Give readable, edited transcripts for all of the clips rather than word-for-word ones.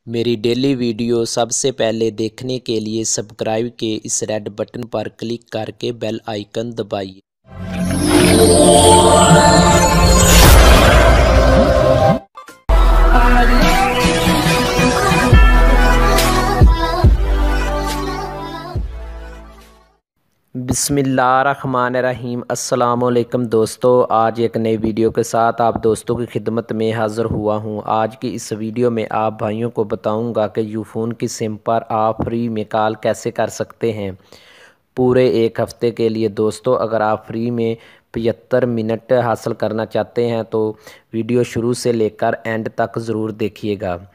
मेरी daily video सबसे पहले देखने के लिए सब्सक्राइब के इस रेड बटन पर क्लिक करके बेल आइकन दबाइए। बिस्मिल्लाहिर्रहमानिर्रहीम। अस्सलामुअलैकुम दोस्तों, आज एक नई वीडियो के साथ आप दोस्तों की खिदमत में हाज़िर हुआ हूं। आज की इस वीडियो में आप भाइयों को बताऊंगा कि यूफ़ोन की सिम पर आप फ्री में कॉल कैसे कर सकते हैं पूरे एक हफ़्ते के लिए। दोस्तों, अगर आप फ्री में 75 मिनट हासिल करना चाहते हैं तो वीडियो शुरू से लेकर एंड तक ज़रूर देखिएगा।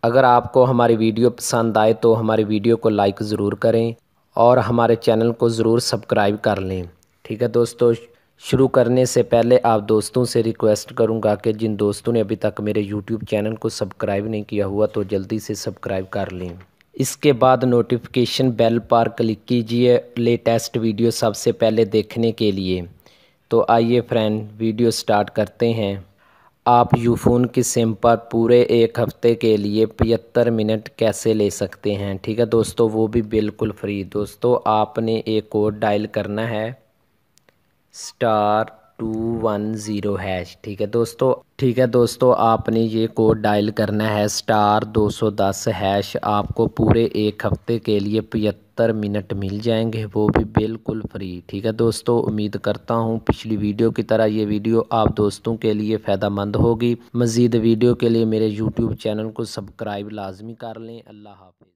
अगर आपको हमारी वीडियो पसंद आए तो हमारी वीडियो को लाइक ज़रूर करें और हमारे चैनल को ज़रूर सब्सक्राइब कर लें। ठीक है दोस्तों, शुरू करने से पहले आप दोस्तों से रिक्वेस्ट करूंगा कि जिन दोस्तों ने अभी तक मेरे यूट्यूब चैनल को सब्सक्राइब नहीं किया हुआ तो जल्दी से सब्सक्राइब कर लें। इसके बाद नोटिफिकेशन बेल पर क्लिक कीजिए लेटेस्ट वीडियो सबसे पहले देखने के लिए। तो आइए फ्रेंड, वीडियो स्टार्ट करते हैं। आप यूफ़ोन की सिम पर पूरे एक हफ़्ते के लिए 75 मिनट कैसे ले सकते हैं। ठीक है दोस्तों, वो भी बिल्कुल फ्री। दोस्तों, आपने एक कोड डायल करना है *210#। ठीक है दोस्तों, आपने ये कोड डायल करना है *210#। आपको पूरे एक हफ़्ते के लिए 75 मिनट मिल जाएंगे, वो भी बिल्कुल फ्री। ठीक है दोस्तों, उम्मीद करता हूँ पिछली वीडियो की तरह ये वीडियो आप दोस्तों के लिए फ़ायदेमंद होगी। मज़ीद वीडियो के लिए मेरे यूट्यूब चैनल को सब्सक्राइब लाजमी कर लें। अल्लाह हाफ़िज़।